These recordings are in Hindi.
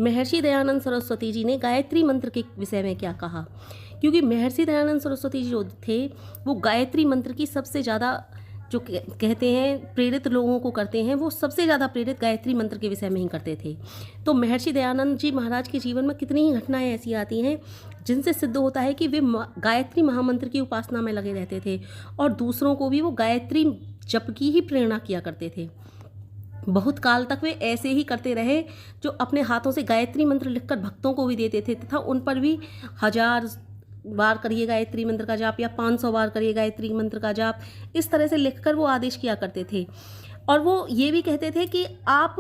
महर्षि दयानंद सरस्वती जी ने गायत्री मंत्र के विषय में क्या कहा। क्योंकि महर्षि दयानंद सरस्वती जी जो थे वो गायत्री मंत्र की सबसे ज़्यादा जो कहते हैं प्रेरित लोगों को करते हैं, वो सबसे ज़्यादा प्रेरित गायत्री मंत्र के विषय में ही करते थे। तो महर्षि दयानंद जी महाराज के जीवन में कितनी ही घटनाएं ऐसी आती हैं जिनसे सिद्ध होता है कि वे गायत्री महामंत्र की उपासना में लगे रहते थे और दूसरों को भी वो गायत्री जप की ही प्रेरणा किया करते थे। बहुत काल तक वे ऐसे ही करते रहे, जो अपने हाथों से गायत्री मंत्र लिखकर भक्तों को भी देते थे तथा उन पर भी 1000 बार करिए गायत्री मंत्र का जाप या 500 बार करिए गायत्री मंत्र का जाप, इस तरह से लिखकर वो आदेश किया करते थे। और वो ये भी कहते थे कि आप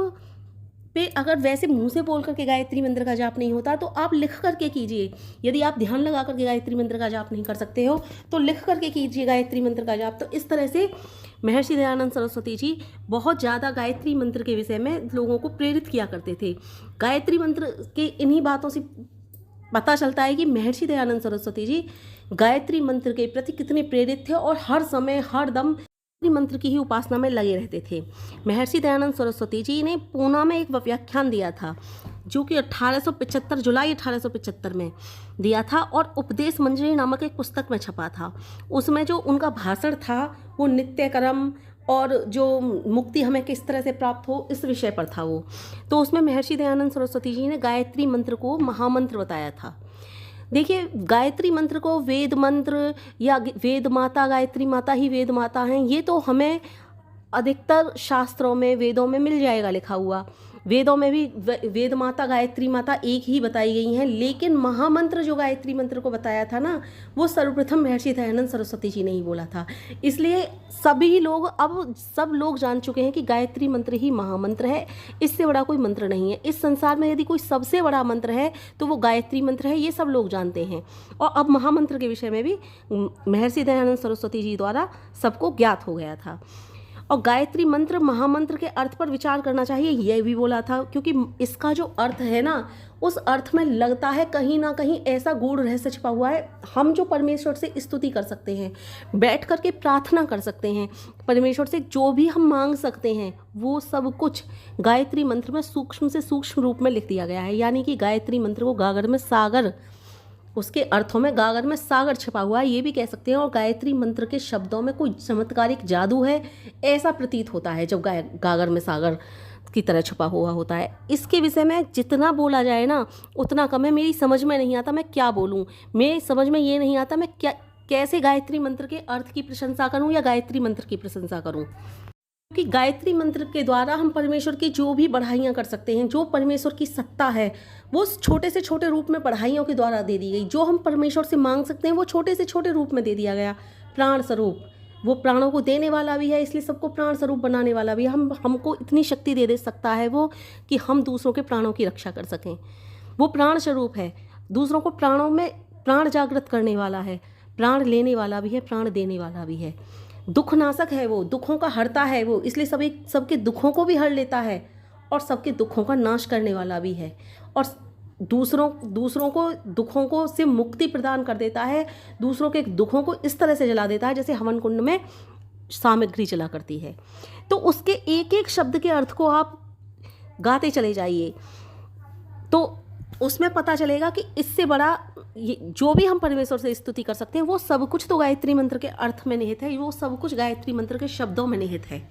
पे अगर वैसे मुंह से बोल करके गायत्री मंत्र का जाप नहीं होता तो आप लिख करके कीजिए। यदि आप ध्यान लगा करके गायत्री मंत्र का जाप नहीं कर सकते हो तो लिख करके कीजिए गायत्री मंत्र का जाप। तो इस तरह से महर्षि दयानंद सरस्वती जी बहुत ज़्यादा गायत्री मंत्र के विषय में लोगों को प्रेरित किया करते थे। गायत्री मंत्र के इन्हीं बातों से पता चलता है कि महर्षि दयानंद सरस्वती जी गायत्री मंत्र के प्रति कितने प्रेरित थे और हर समय हर दम गायत्री मंत्र की ही उपासना में लगे रहते थे। महर्षि दयानंद सरस्वती जी ने पूना में एक व्याख्यान दिया था जो कि 1875 जुलाई 1875 में दिया था और उपदेश मंजरी नामक एक पुस्तक में छपा था। उसमें जो उनका भाषण था वो नित्य कर्म और जो मुक्ति हमें किस तरह से प्राप्त हो इस विषय पर था वो। तो उसमें महर्षि दयानंद सरस्वती जी ने गायत्री मंत्र को महामंत्र बताया था। देखिए, गायत्री मंत्र को वेद मंत्र या वेद माता, गायत्री माता ही वेद माता हैं, ये तो हमें अधिकतर शास्त्रों में वेदों में मिल जाएगा लिखा हुआ। वेदों में भी वेद माता गायत्री माता एक ही बताई गई हैं, लेकिन महामंत्र जो गायत्री मंत्र को बताया था ना, वो सर्वप्रथम महर्षि दयानंद सरस्वती जी ने ही बोला था। इसलिए सभी लोग, अब सब लोग जान चुके हैं कि गायत्री मंत्र ही महामंत्र है, इससे बड़ा कोई मंत्र नहीं है। इस संसार में यदि कोई सबसे बड़ा मंत्र है तो वो गायत्री मंत्र है, ये सब लोग जानते हैं। और अब महामंत्र के विषय में भी महर्षि दयानंद सरस्वती जी द्वारा सबको ज्ञात हो गया था। और गायत्री मंत्र महामंत्र के अर्थ पर विचार करना चाहिए, यह भी बोला था, क्योंकि इसका जो अर्थ है ना, उस अर्थ में लगता है कहीं ना कहीं ऐसा गूढ़ रहस्य छिपा हुआ है। हम जो परमेश्वर से स्तुति कर सकते हैं, बैठ करके प्रार्थना कर सकते हैं, परमेश्वर से जो भी हम मांग सकते हैं, वो सब कुछ गायत्री मंत्र में सूक्ष्म से सूक्ष्म रूप में लिख दिया गया है। यानी कि गायत्री मंत्र को गागर में सागर, उसके अर्थों में गागर में सागर छिपा हुआ है, ये भी कह सकते हैं। और गायत्री मंत्र के शब्दों में कोई चमत्कारिक जादू है, ऐसा प्रतीत होता है जब गागर में सागर की तरह छुपा हुआ होता है। इसके विषय में जितना बोला जाए ना उतना कम है। मेरी समझ में नहीं आता मैं क्या बोलूँ, मेरी समझ में ये नहीं आता मैं क्या कैसे गायत्री मंत्र के अर्थ की प्रशंसा करूँ या गायत्री मंत्र की प्रशंसा करूँ। क्योंकि गायत्री मंत्र के द्वारा हम परमेश्वर की जो भी बढ़ाइयाँ कर सकते हैं, जो परमेश्वर की सत्ता है वो छोटे से छोटे रूप में बढ़ाइयों के द्वारा दे दी गई। जो हम परमेश्वर से मांग सकते हैं वो छोटे से छोटे रूप में दे दिया गया। प्राण स्वरूप, वो प्राणों को देने वाला भी है, इसलिए सबको प्राण स्वरूप बनाने वाला भी है। हमको इतनी शक्ति दे सकता है वो कि हम दूसरों के प्राणों की रक्षा कर सकें। वो प्राण स्वरूप है, दूसरों को प्राणों में प्राण जागृत करने वाला है, प्राण लेने वाला भी है, प्राण देने वाला भी है। दुख नाशक है वो, दुखों का हरता है वो, इसलिए सबके दुखों को भी हर लेता है और सबके दुखों का नाश करने वाला भी है। और दूसरों को दुखों को से मुक्ति प्रदान कर देता है, दूसरों के दुखों को इस तरह से जला देता है जैसे हवन कुंड में सामग्री जला करती है। तो उसके एक एक शब्द के अर्थ को आप गाते चले जाइए तो उसमें पता चलेगा कि इससे बड़ा जो भी हम परमेश्वर से स्तुति कर सकते हैं वो सब कुछ तो गायत्री मंत्र के अर्थ में निहित है, वो सब कुछ गायत्री मंत्र के शब्दों में निहित है।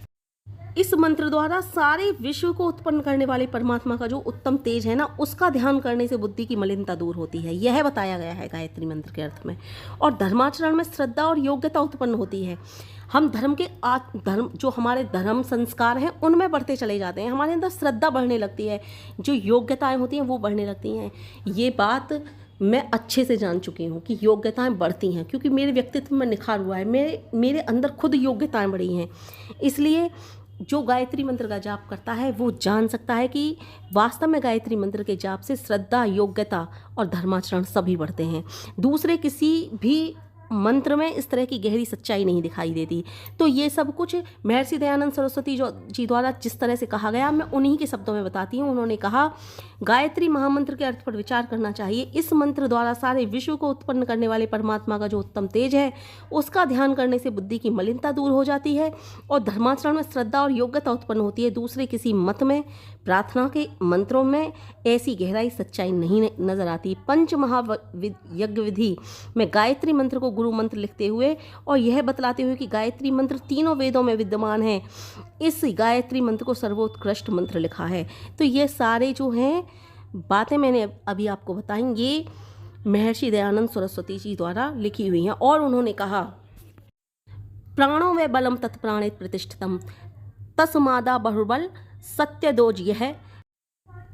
इस मंत्र द्वारा सारे विश्व को उत्पन्न करने वाले परमात्मा का जो उत्तम तेज है ना, उसका ध्यान करने से बुद्धि की मलिनता दूर होती है, यह बताया गया है गायत्री मंत्र के अर्थ में। और धर्माचरण में श्रद्धा और योग्यता उत्पन्न होती है। हम धर्म जो हमारे धर्म संस्कार हैं उनमें बढ़ते चले जाते हैं, हमारे अंदर श्रद्धा बढ़ने लगती है, जो योग्यताएं होती हैं वो बढ़ने लगती हैं। ये बात मैं अच्छे से जान चुकी हूँ कि योग्यताएं बढ़ती हैं, क्योंकि मेरे व्यक्तित्व में निखार हुआ है, मेरे अंदर खुद योग्यताएं बढ़ी हैं। इसलिए जो गायत्री मंत्र का जाप करता है वो जान सकता है कि वास्तव में गायत्री मंत्र के जाप से श्रद्धा, योग्यता और धर्माचरण सभी बढ़ते हैं। दूसरे किसी भी मंत्र में इस तरह की गहरी सच्चाई नहीं दिखाई देती। तो ये सब कुछ महर्षि दयानंद सरस्वती जी द्वारा जिस तरह से कहा गया, मैं उन्हीं के शब्दों में बताती हूँ। उन्होंने कहा, गायत्री महामंत्र के अर्थ पर विचार करना चाहिए। इस मंत्र द्वारा सारे विश्व को उत्पन्न करने वाले परमात्मा का जो उत्तम तेज है, उसका ध्यान करने से बुद्धि की मलिनता दूर हो जाती है और धर्माचरण में श्रद्धा और योग्यता उत्पन्न होती है। दूसरे किसी मत में, प्रार्थना के मंत्रों में ऐसी गहराई सच्चाई नहीं नजर आती। पंच महायज्ञ विधि में गायत्री मंत्र को गुरु मंत्र लिखते हुए और यह बतलाते हुए कि गायत्री मंत्र तीनों वेदों में विद्यमान है, इस गायत्री मंत्र को सर्वोत्कृष्ट मंत्र लिखा है। तो ये सारे जो हैं बातें मैंने अभी आपको बताई, ये महर्षि दयानंद सरस्वती जी द्वारा लिखी हुई हैं। और उन्होंने कहा, प्राणो व बलम तत्प्राणित प्रतिष्ठितम तस्मादा बहुबल सत्यदोज यह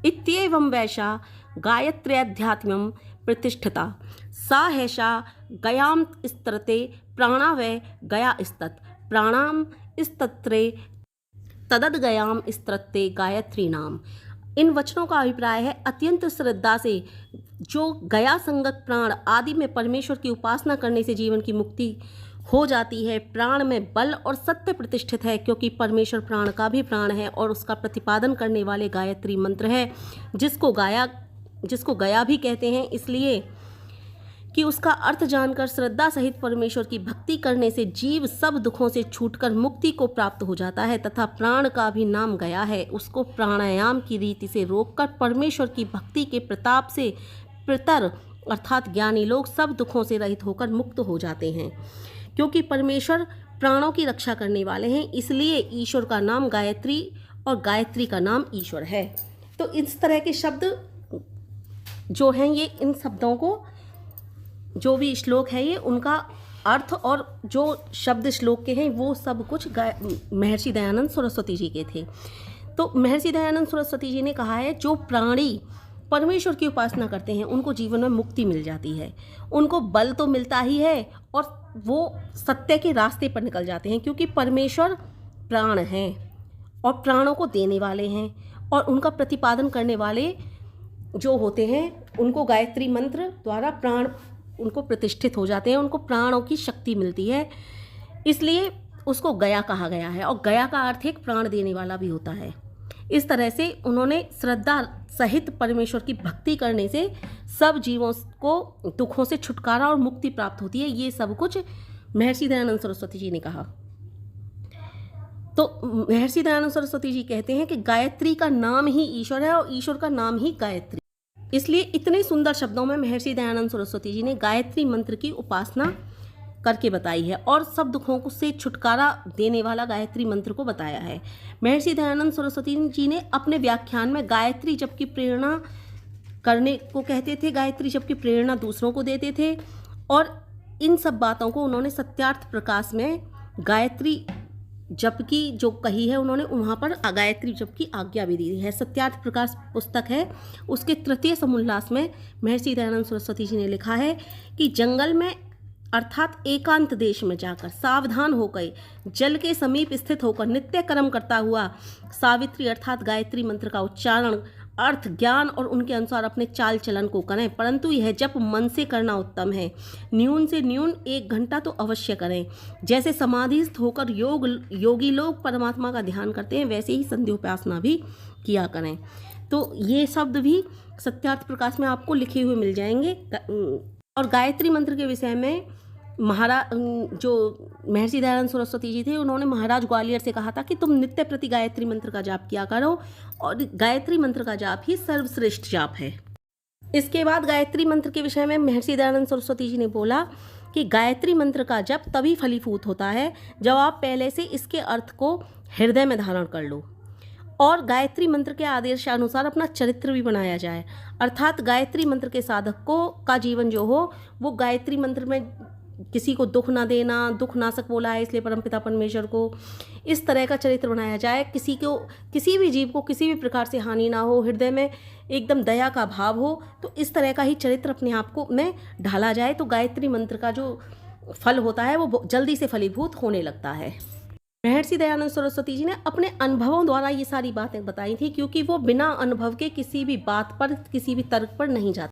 इत्येवं वैशा गायत्र्याध्यात्म्यम प्रतिष्ठिता सा हैषा गयाम स्तरते प्राणा व गया स्तत प्राणाम स्तत्रे तदद गयाम स्तरते गायत्री नाम। इन वचनों का अभिप्राय है, अत्यंत श्रद्धा से जो गया संगत प्राण आदि में परमेश्वर की उपासना करने से जीवन की मुक्ति हो जाती है। प्राण में बल और सत्य प्रतिष्ठित है, क्योंकि परमेश्वर प्राण का भी प्राण है और उसका प्रतिपादन करने वाले गायत्री मंत्र है, जिसको गया भी कहते हैं, इसलिए कि उसका अर्थ जानकर श्रद्धा सहित परमेश्वर की भक्ति करने से जीव सब दुखों से छूटकर मुक्ति को प्राप्त हो जाता है। तथा प्राण का भी नाम गया है, उसको प्राणायाम की रीति से रोककर परमेश्वर की भक्ति के प्रताप से पितर अर्थात ज्ञानी लोग सब दुखों से रहित होकर मुक्त हो जाते हैं। क्योंकि परमेश्वर प्राणों की रक्षा करने वाले हैं, इसलिए ईश्वर का नाम गायत्री और गायत्री का नाम ईश्वर है। तो इस तरह के शब्द जो हैं, ये इन शब्दों को, जो भी श्लोक है ये, उनका अर्थ और जो शब्द श्लोक के हैं वो सब कुछ महर्षि दयानंद सरस्वती जी के थे। तो महर्षि दयानंद सरस्वती जी ने कहा है, जो प्राणी परमेश्वर की उपासना करते हैं उनको जीवन में मुक्ति मिल जाती है, उनको बल तो मिलता ही है और वो सत्य के रास्ते पर निकल जाते हैं, क्योंकि परमेश्वर प्राण हैं और प्राणों को देने वाले हैं और उनका प्रतिपादन करने वाले जो होते हैं उनको गायत्री मंत्र द्वारा प्राण उनको प्रतिष्ठित हो जाते हैं, उनको प्राणों की शक्ति मिलती है, इसलिए उसको गया कहा गया है। और गया का अर्थ एक प्राण देने वाला भी होता है। इस तरह से उन्होंने श्रद्धा सहित परमेश्वर की भक्ति करने से सब जीवों को दुखों से छुटकारा और मुक्ति प्राप्त होती है। ये सब कुछ महर्षि दयानंद सरस्वती जी ने कहा। तो महर्षि दयानंद सरस्वती जी कहते हैं कि गायत्री का नाम ही ईश्वर है और ईश्वर का नाम ही गायत्री। इसलिए इतने सुंदर शब्दों में महर्षि दयानंद सरस्वती जी ने गायत्री मंत्र की उपासना करके बताई है और सब दुखों से छुटकारा देने वाला गायत्री मंत्र को बताया है। महर्षि दयानंद सरस्वती जी ने अपने व्याख्यान में गायत्री जबकि प्रेरणा करने को कहते थे, गायत्री जबकि प्रेरणा दूसरों को देते थे, और इन सब बातों को उन्होंने सत्यार्थ प्रकाश में गायत्री जप की जो कही है, उन्होंने वहाँ पर गायत्री जप की आज्ञा भी दी है। सत्यार्थ प्रकाश पुस्तक है, उसके तृतीय समोल्लास में महर्षि दयानंद सरस्वती जी ने लिखा है कि जंगल में अर्थात एकांत देश में जाकर सावधान होकर जल के समीप स्थित होकर नित्य कर्म करता हुआ सावित्री अर्थात गायत्री मंत्र का उच्चारण, अर्थ, ज्ञान और उनके अनुसार अपने चाल चलन को करें, परंतु यह जप मन से करना उत्तम है। न्यून से न्यून 1 घंटा तो अवश्य करें। जैसे समाधिस्थ होकर योगी लोग परमात्मा का ध्यान करते हैं, वैसे ही संध्योपासना भी किया करें। तो ये शब्द भी सत्यार्थ प्रकाश में आपको लिखे हुए मिल जाएंगे। और गायत्री मंत्र के विषय में जो महर्षि दयानंद सरस्वती जी थे, उन्होंने महाराज ग्वालियर से कहा था कि तुम नित्य प्रति गायत्री मंत्र का जाप किया करो, और गायत्री मंत्र का जाप ही सर्वश्रेष्ठ जाप है। इसके बाद गायत्री मंत्र के विषय में महर्षि दयानंद सरस्वती जी ने बोला कि गायत्री मंत्र का जप तभी फलीभूत होता है जब आप पहले से इसके अर्थ को हृदय में धारण कर लो और गायत्री मंत्र के आदेश अनुसार अपना चरित्र भी बनाया जाए। अर्थात गायत्री मंत्र के साधकों का जीवन जो हो वो गायत्री मंत्र में किसी को दुख ना देना, दुख नाशक बोला है इसलिए परमपिता परमेश्वर को, इस तरह का चरित्र बनाया जाए। किसी भी जीव को किसी भी प्रकार से हानि ना हो, हृदय में एकदम दया का भाव हो, तो इस तरह का ही चरित्र अपने आप को में ढाला जाए, तो गायत्री मंत्र का जो फल होता है वो जल्दी से फलीभूत होने लगता है। महर्षि दयानंद सरस्वती जी ने अपने अनुभवों द्वारा ये सारी बातें बताई थी, क्योंकि वो बिना अनुभव के किसी भी बात पर, किसी भी तर्क पर नहीं जाते।